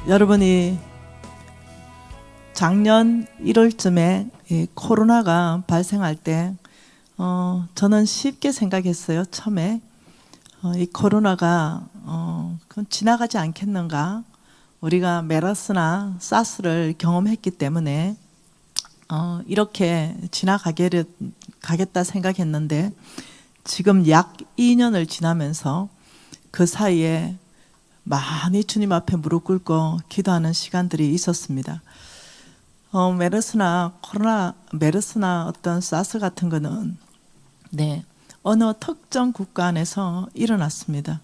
여러분이 작년 1월쯤에 이 코로나가 발생할 때 저는 쉽게 생각했어요. 처음에 이 코로나가 그건 지나가지 않겠는가. 우리가 메르스나 사스를 경험했기 때문에 이렇게 지나가겠다 생각했는데 지금 약 2년을 지나면서 그 사이에 많이 주님 앞에 무릎 꿇고 기도하는 시간들이 있었습니다. 메르스나 어떤 사스 같은 거는 어느 특정 국가 안에서 일어났습니다.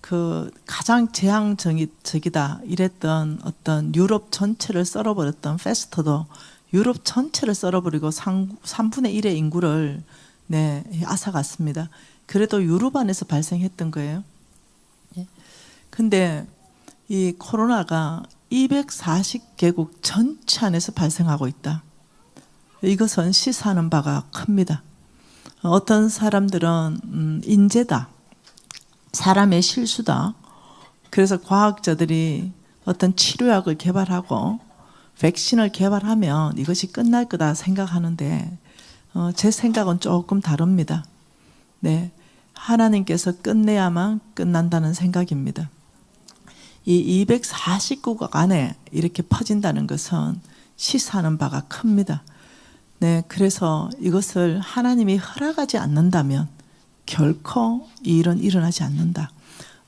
그 가장 재앙적이다 이랬던 어떤 유럽 전체를 썰어버렸던 페스트도 유럽 전체를 썰어버리고 3분의 1의 인구를 앗아갔습니다. 그래도 유럽 안에서 발생했던 거예요. 근데 이 코로나가 240개국 전체 안에서 발생하고 있다. 이것은 시사하는 바가 큽니다. 어떤 사람들은 인재다, 사람의 실수다. 그래서 과학자들이 어떤 치료약을 개발하고 백신을 개발하면 이것이 끝날 거다 생각하는데 제 생각은 조금 다릅니다. 하나님께서 끝내야만 끝난다는 생각입니다. 이 240국가 안에 이렇게 퍼진다는 것은 시사하는 바가 큽니다. 그래서 이것을 하나님이 허락하지 않는다면 결코 이 일은 일어나지 않는다.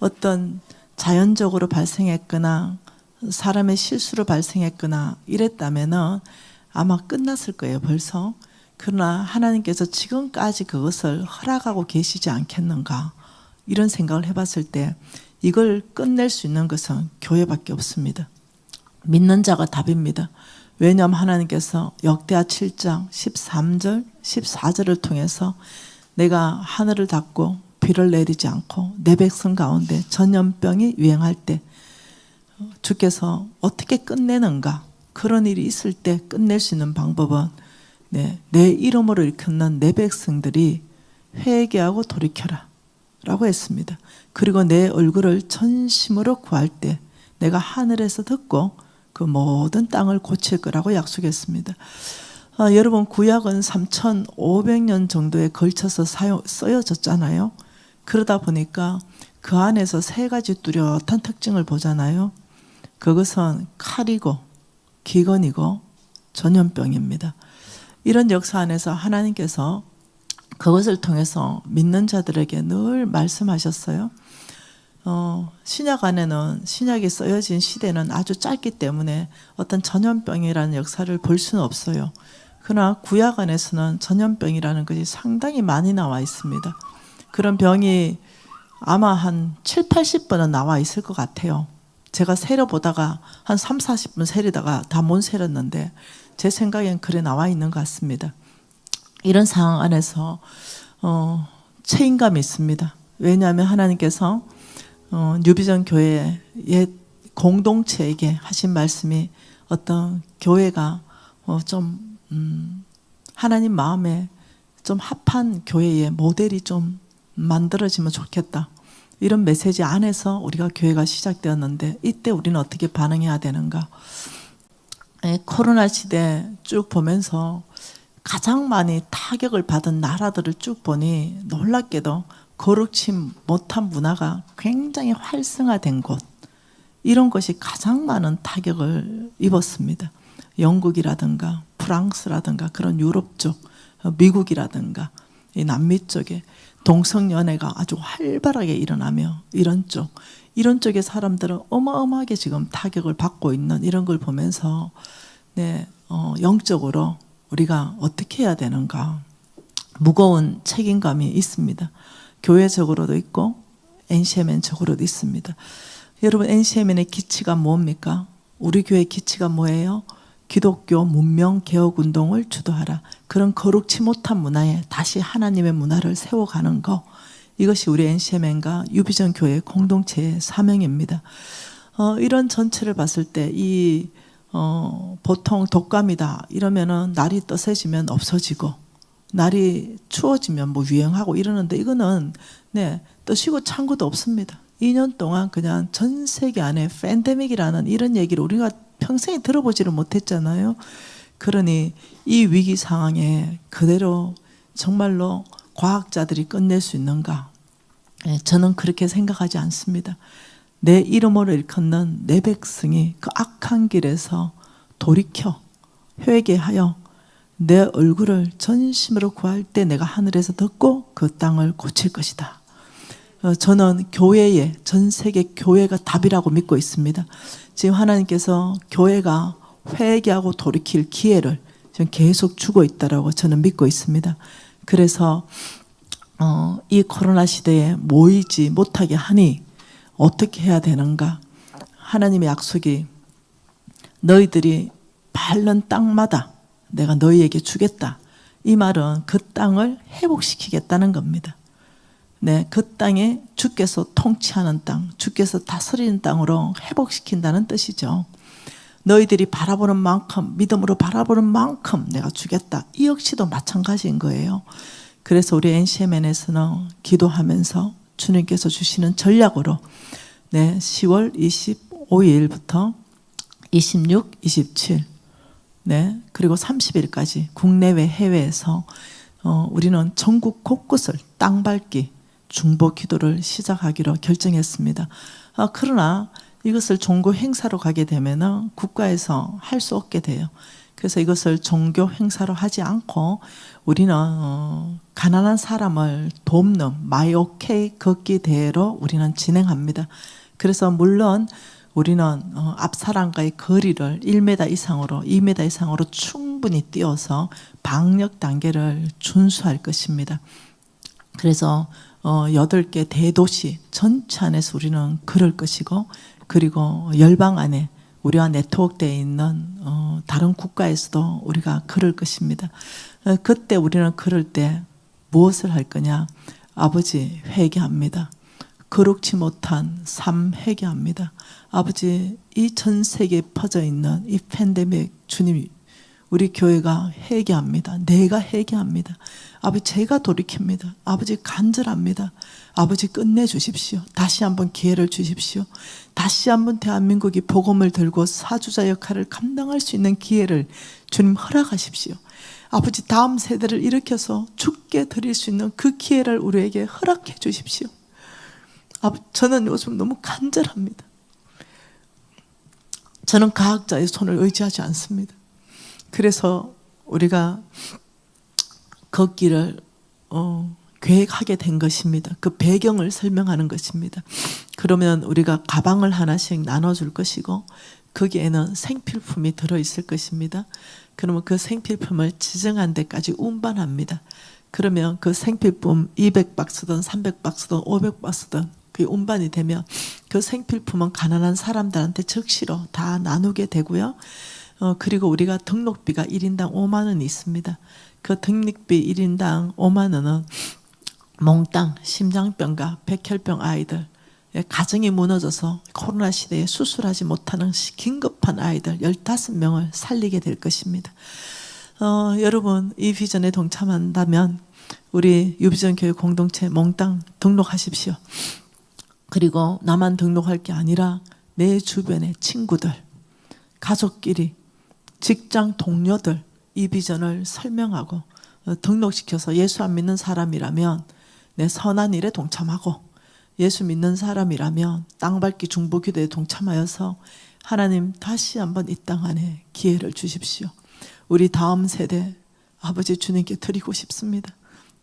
어떤 자연적으로 발생했거나 사람의 실수로 발생했거나 이랬다면은 아마 끝났을 거예요, 벌써. 그러나 하나님께서 지금까지 그것을 허락하고 계시지 않겠는가, 이런 생각을 해봤을 때 이걸 끝낼 수 있는 것은 교회밖에 없습니다. 믿는 자가 답입니다. 왜냐하면 하나님께서 역대하 7장 13절 14절을 통해서 내가 하늘을 닫고 비를 내리지 않고 내 백성 가운데 전염병이 유행할 때 주께서 어떻게 끝내는가, 그런 일이 있을 때 끝낼 수 있는 방법은 내 이름으로 일컫는 내 백성들이 회개하고 돌이켜라 라고 했습니다. 그리고 내 얼굴을 전심으로 구할 때 내가 하늘에서 듣고 그 모든 땅을 고칠 거라고 약속했습니다. 여러분, 구약은 3,500년 정도에 걸쳐서 쓰여졌잖아요. 그러다 보니까 그 안에서 세 가지 뚜렷한 특징을 보잖아요. 그것은 칼이고 기근이고 전염병입니다. 이런 역사 안에서 하나님께서 그것을 통해서 믿는 자들에게 늘 말씀하셨어요. 신약 안에는, 신약이 쓰여진 시대는 아주 짧기 때문에 어떤 전염병이라는 역사를 볼 수는 없어요. 그러나 구약 안에서는 전염병이라는 것이 상당히 많이 나와 있습니다. 그런 병이 아마 한 7, 80번은 나와 있을 것 같아요. 제가 세려보다가 한 3, 40분 세리다가 다 못 세렸는데 제 생각엔 그래 나와 있는 것 같습니다. 이런 상황 안에서 책임감이 있습니다. 왜냐하면 하나님께서 뉴비전 교회의 옛 공동체에게 하신 말씀이 어떤 교회가 좀 하나님 마음에 좀 합한 교회의 모델이 좀 만들어지면 좋겠다. 이런 메시지 안에서 우리가 교회가 시작되었는데 이때 우리는 어떻게 반응해야 되는가. 코로나 시대 쭉 보면서 가장 많이 타격을 받은 나라들을 쭉 보니 놀랍게도 거룩치 못한 문화가 굉장히 활성화된 곳, 이런 것이 가장 많은 타격을 입었습니다. 영국이라든가 프랑스라든가 그런 유럽 쪽, 미국이라든가 이 남미 쪽에 동성연애가 아주 활발하게 일어나며 이런 쪽의 사람들은 어마어마하게 지금 타격을 받고 있는 이런 걸 보면서 영적으로 우리가 어떻게 해야 되는가, 무거운 책임감이 있습니다. 교회적으로도 있고 NCMN적으로도 있습니다. 여러분, NCMN의 기치가 뭡니까? 우리 교회의 기치가 뭐예요? 기독교 문명 개혁 운동을 주도하라. 그런 거룩치 못한 문화에 다시 하나님의 문화를 세워가는 거, 이것이 우리 NCMN과 유비전 교회 공동체의 사명입니다. 이런 전체를 봤을 때 보통 독감이다 이러면은 날이 따스해지면 없어지고 날이 추워지면 뭐 유행하고 이러는데 이거는 뜨시고 찬 것도 없습니다. 2년 동안 그냥 전 세계 안에 팬데믹이라는 이런 얘기를 우리가 평생에 들어보지를 못했잖아요. 그러니 이 위기 상황에 그대로 정말로 과학자들이 끝낼 수 있는가? 저는 그렇게 생각하지 않습니다. 내 이름으로 일컫는 내 백성이 그 악한 길에서 돌이켜 회개하여 내 얼굴을 전심으로 구할 때 내가 하늘에서 듣고 그 땅을 고칠 것이다. 저는 교회에, 전 세계 교회가 답이라고 믿고 있습니다. 지금 하나님께서 교회가 회개하고 돌이킬 기회를 지금 계속 주고 있다라고 저는 믿고 있습니다. 그래서 이 코로나 시대에 모이지 못하게 하니 어떻게 해야 되는가? 하나님의 약속이 너희들이 밟는 땅마다 내가 너희에게 주겠다. 이 말은 그 땅을 회복시키겠다는 겁니다. 네, 그 땅에 주께서 통치하는 땅, 주께서 다스리는 땅으로 회복시킨다는 뜻이죠. 너희들이 바라보는 만큼, 믿음으로 바라보는 만큼 내가 주겠다. 이 역시도 마찬가지인 거예요. 그래서 우리 NCMN에서는 기도하면서 주님께서 주시는 전략으로 10월 25일부터 26, 27 그리고 30일까지 국내외 해외에서 우리는 전국 곳곳을 땅밟기 중보 기도를 시작하기로 결정했습니다. 그러나 이것을 종교 행사로 가게 되면 국가에서 할 수 없게 돼요. 그래서 이것을 종교 행사로 하지 않고 우리는 가난한 사람을 돕는 마이오케이 걷기 대회로 우리는 진행합니다. 그래서 물론 우리는 앞 사람과의 거리를 1m 이상으로 2m 이상으로 충분히 띄워서 방역 단계를 준수할 것입니다. 그래서 8개 대도시 전체 안에서 우리는 그럴 것이고, 그리고 열방 안에 우리와 네트워크되어 있는 다른 국가에서도 우리가 그럴 것입니다. 그때 우리는 그럴 때 무엇을 할 거냐? 아버지 회개합니다. 거룩지 못한 삶 회개합니다. 아버지, 이 전 세계에 퍼져 있는 이 팬데믹 주님, 우리 교회가 회개합니다. 내가 회개합니다. 아버지, 제가 돌이킵니다. 아버지, 간절합니다. 아버지, 끝내주십시오. 다시 한번 기회를 주십시오. 다시 한번 대한민국이 복음을 들고 사주자 역할을 감당할 수 있는 기회를 주님 허락하십시오. 아버지, 다음 세대를 일으켜서 주께 드릴 수 있는 그 기회를 우리에게 허락해 주십시오. 저는 요즘 너무 간절합니다. 저는 과학자의 손을 의지하지 않습니다. 그래서 우리가 걷기를 계획하게 된 것입니다. 그 배경을 설명하는 것입니다. 그러면 우리가 가방을 하나씩 나눠줄 것이고 거기에는 생필품이 들어있을 것입니다. 그러면 그 생필품을 지정한 데까지 운반합니다. 그러면 그 생필품 200박스든 300박스든 500박스든 그 운반이 되면 그 생필품은 가난한 사람들한테 즉시로 다 나누게 되고요. 그리고 우리가 등록비가 1인당 5만 원이 있습니다. 그 등록비 1인당 5만 원은 몽땅 심장병과 백혈병 아이들, 가정이 무너져서 코로나 시대에 수술하지 못하는 긴급한 아이들 15명을 살리게 될 것입니다. 여러분, 이 비전에 동참한다면 우리 유비전 교회 공동체 몽땅 등록하십시오. 그리고 나만 등록할 게 아니라 내 주변의 친구들, 가족끼리, 직장 동료들 이 비전을 설명하고 등록시켜서 예수 안 믿는 사람이라면 내 선한 일에 동참하고, 예수 믿는 사람이라면 땅밟기 중보기도에 동참하여서 하나님 다시 한번 이 땅 안에 기회를 주십시오. 우리 다음 세대 아버지 주님께 드리고 싶습니다.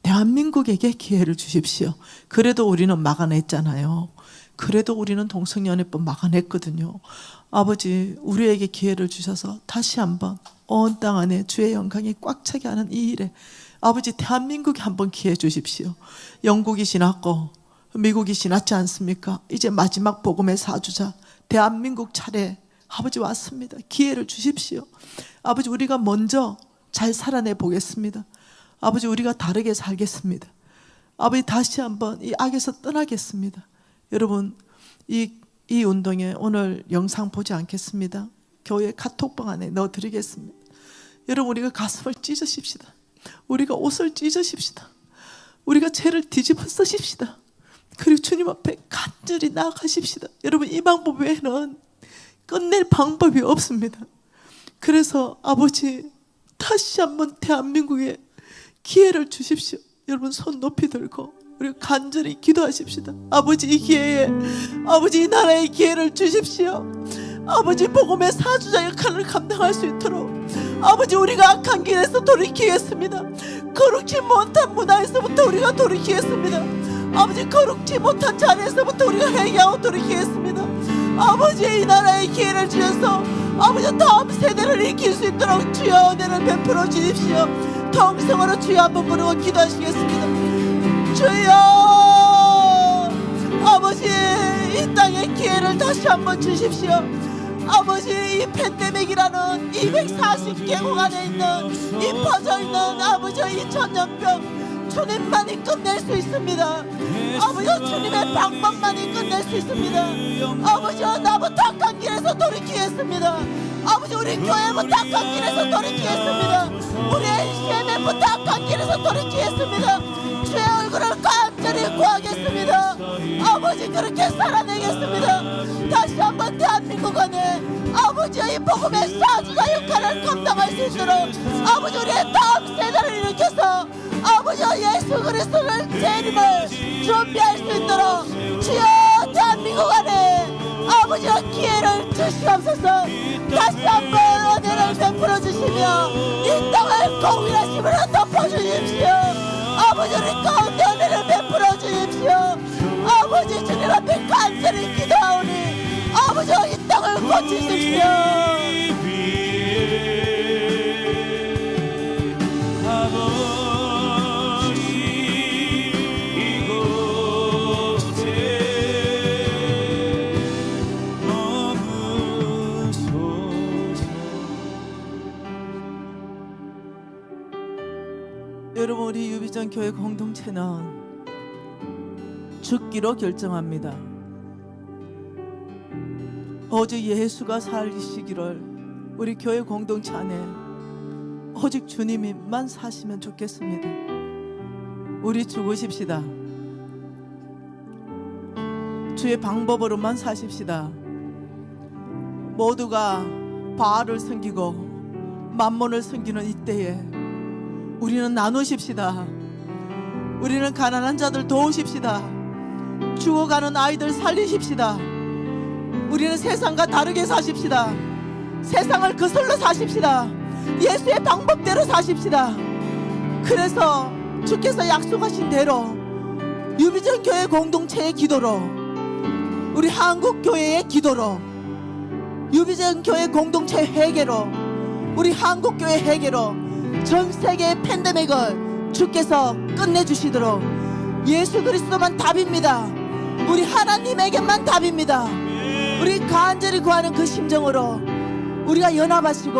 대한민국에게 기회를 주십시오. 그래도 우리는 막아냈잖아요. 그래도 우리는 동성연애법 막아냈거든요. 아버지, 우리에게 기회를 주셔서 다시 한번 온 땅 안에 주의 영광이 꽉 차게 하는 이 일에 아버지, 대한민국에 한번 기회 주십시오. 영국이 지났고 미국이 지났지 않습니까? 이제 마지막 복음의 사주자 대한민국 차례 아버지 왔습니다. 기회를 주십시오. 아버지, 우리가 먼저 잘 살아내 보겠습니다. 아버지, 우리가 다르게 살겠습니다. 아버지, 다시 한번 이 악에서 떠나겠습니다. 여러분, 이 운동에 오늘 영상 보지 않겠습니다. 교회 카톡방 안에 넣어드리겠습니다. 여러분, 우리가 가슴을 찢으십시다. 우리가 옷을 찢으십시다. 우리가 죄를 뒤집어 쓰십시다. 그리고 주님 앞에 간절히 나아가십시다. 여러분, 이 방법 외에는 끝낼 방법이 없습니다. 그래서 아버지, 다시 한번 대한민국에 기회를 주십시오. 여러분, 손 높이 들고 우리 간절히 기도하십시다. 아버지, 이 기회에, 아버지, 이 나라에 기회를 주십시오. 아버지, 복음의 사주자 역할을 감당할 수 있도록, 아버지, 우리가 악한 길에서 돌이키겠습니다. 거룩지 못한 문화에서부터 우리가 돌이키겠습니다. 아버지, 거룩지 못한 자리에서부터 우리가 회개하고 돌이키겠습니다. 아버지, 이 나라에 기회를 주셔서 아버지, 다음 세대를 일으킬 수 있도록 주여 은혜를 베풀어 주십시오. 통성으로 주여 한번 부르고 기도하시겠습니다. 주여, 아버지, 이 땅에 기회를 다시 한번 주십시오. 아버지, 이 팬데믹이라는 240개국 안에 있는 이 퍼져있는 아버지 이 전염병, 주님만이 끝낼 수 있습니다. 아버지, 주님의 방법만이 끝낼 수 있습니다. 아버지, 나부터 악한 길에서 돌이키겠습니다. 아버지, 우리 교회부터 악한 길에서 돌이키겠습니다. 우리 NCM부터 악한 길에서 돌이키겠습니다. 주의 얼굴을 간절히 구하겠습니다. 아버지, 그렇게 살아내겠습니다. 다시 한번 대한민국 안에 아버지의 이 복음의 사주자 역할을 감당할 수 있도록 아버지, 우리의 다음 세대를 일으켜서 아버지 예수 그리스도를 재림을 준비할 수 있도록 주여 대한민국 안에 아버지 기회를 주시옵소서. 다시 한번 은혜를 베풀어 주시며 이 땅을 공일하심으로 덮어주십시오. 아버지, 우리 가운데 은혜를 베풀어 주십시오. 아버지, 주님 앞에 간절히 기도하오니 아버지, 이 땅을 고치십시오. 여러분, 우리 유비전 교회 공동체는 죽기로 결정합니다. 오직 예수가 살리시기를 우리 교회 공동체 안에 오직 주님만 사시면 좋겠습니다. 우리 죽으십시다. 주의 방법으로만 사십시다. 모두가 바알을 섬기고 만몬을 섬기는 이때에 우리는 나누십시다. 우리는 가난한 자들 도우십시다. 죽어가는 아이들 살리십시다. 우리는 세상과 다르게 사십시다. 세상을 거슬러 사십시다. 예수의 방법대로 사십시다. 그래서 주께서 약속하신 대로 유비전 교회 공동체의 기도로, 우리 한국 교회의 기도로, 유비전 교회 공동체 회개로, 우리 한국 교회 회개로 전 세계의 팬데믹을 주께서 끝내주시도록 예수 그리스도만 답입니다. 우리 하나님에게만 답입니다. 우리 간절히 구하는 그 심정으로 우리가 연합하시고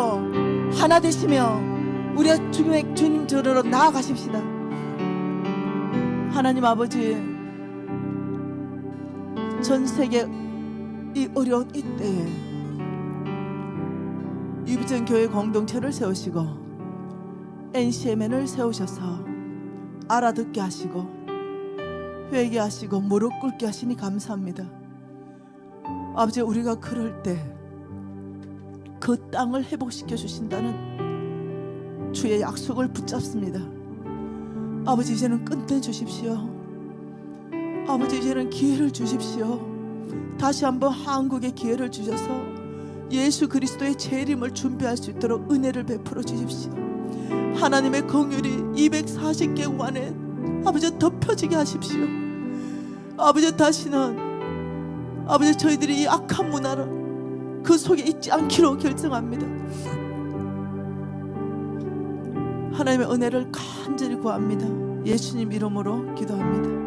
하나 되시며 우리가 주님 전으로 나아가십시다. 하나님 아버지, 전 세계 이 어려운 이때에 유비전 교회 공동체를 세우시고 NCMN을 세우셔서 알아듣게 하시고 회개하시고 무릎 꿇게 하시니 감사합니다. 아버지, 우리가 그럴 때 그 땅을 회복시켜 주신다는 주의 약속을 붙잡습니다. 아버지, 이제는 끝내주십시오. 아버지, 이제는 기회를 주십시오. 다시 한번 한국에 기회를 주셔서 예수 그리스도의 재림을 준비할 수 있도록 은혜를 베풀어 주십시오. 하나님의 긍휼이 240개국 안에 아버지 덮여지게 하십시오. 아버지, 다시는 아버지 저희들이 이 악한 문화를 그 속에 있지 않기로 결정합니다. 하나님의 은혜를 간절히 구합니다. 예수님 이름으로 기도합니다.